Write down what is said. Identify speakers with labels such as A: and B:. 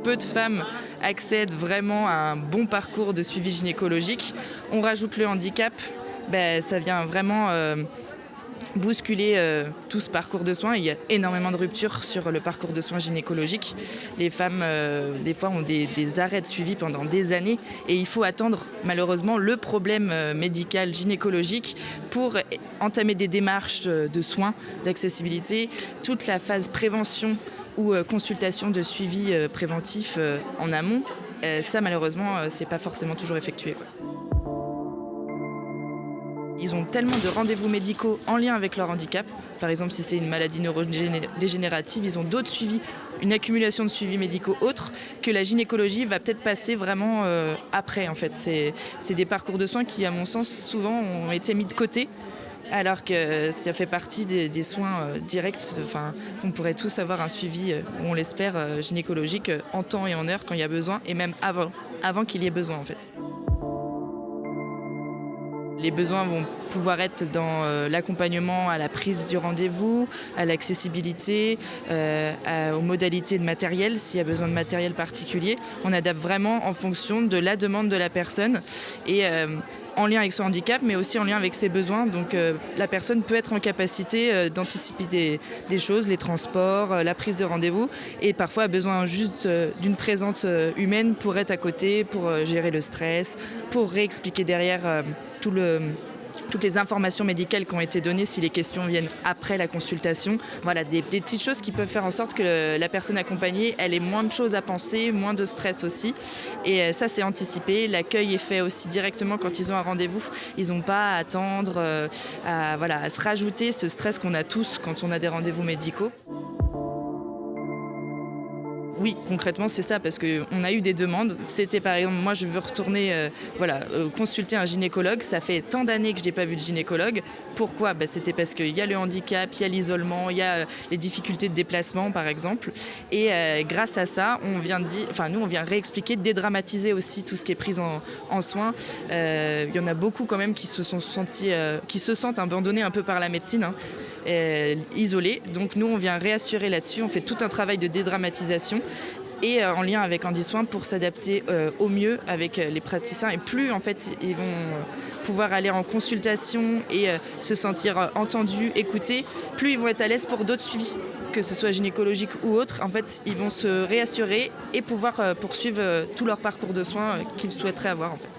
A: peu de femmes accèdent vraiment à un bon parcours de suivi gynécologique. On rajoute le handicap, ça vient vraiment bousculer tout ce parcours de soins. Il y a énormément de ruptures sur le parcours de soins gynécologiques. Les femmes, des fois, ont des arrêts de suivi pendant des années et il faut attendre, malheureusement, le problème médical gynécologique pour entamer des démarches de soins, d'accessibilité, toute la phase prévention ou consultation de suivi préventif en amont. Ça, malheureusement, c'est pas forcément toujours effectué, quoi. Ils ont tellement de rendez-vous médicaux en lien avec leur handicap. Par exemple, si c'est une maladie neurodégénérative, ils ont d'autres suivis, une accumulation de suivis médicaux autres que la gynécologie va peut-être passer vraiment après. En fait, c'est des parcours de soins qui, à mon sens, souvent ont été mis de côté, alors que ça fait partie des soins directs. On pourrait tous avoir un suivi, on l'espère, gynécologique en temps et en heure quand il y a besoin, et même avant qu'il y ait besoin, en fait. Les besoins vont pouvoir être dans l'accompagnement à la prise du rendez-vous, à l'accessibilité, aux modalités de matériel. S'il y a besoin de matériel particulier, on adapte vraiment en fonction de la demande de la personne et en lien avec son handicap, mais aussi en lien avec ses besoins. Donc la personne peut être en capacité d'anticiper des choses, les transports, la prise de rendez-vous, et parfois a besoin juste d'une présence humaine pour être à côté, pour gérer le stress, pour réexpliquer derrière toutes les informations médicales qui ont été données si les questions viennent après la consultation. Voilà, des petites choses qui peuvent faire en sorte que la personne accompagnée, elle ait moins de choses à penser, moins de stress aussi. Et ça, c'est anticipé. L'accueil est fait aussi directement quand ils ont un rendez-vous. Ils n'ont pas à attendre, à se rajouter ce stress qu'on a tous quand on a des rendez-vous médicaux. Oui, concrètement, c'est ça, parce qu'on a eu des demandes. C'était par exemple, moi je veux retourner consulter un gynécologue. Ça fait tant d'années que je n'ai pas vu de gynécologue. Pourquoi ? C'était parce qu'il y a le handicap, il y a l'isolement, il y a les difficultés de déplacement par exemple. Et grâce à ça, nous on vient réexpliquer, dédramatiser aussi tout ce qui est pris en soins. Il y en a beaucoup quand même qui se sentent abandonnés un peu par la médecine, isolés. Donc nous on vient réassurer là-dessus, on fait tout un travail de dédramatisation et en lien avec HandiSoin pour s'adapter au mieux avec les praticiens. Et plus en fait ils vont pouvoir aller en consultation et se sentir entendus, écoutés, plus ils vont être à l'aise pour d'autres suivis, que ce soit gynécologique ou autre. En fait, ils vont se réassurer et pouvoir poursuivre tout leur parcours de soins qu'ils souhaiteraient avoir en fait.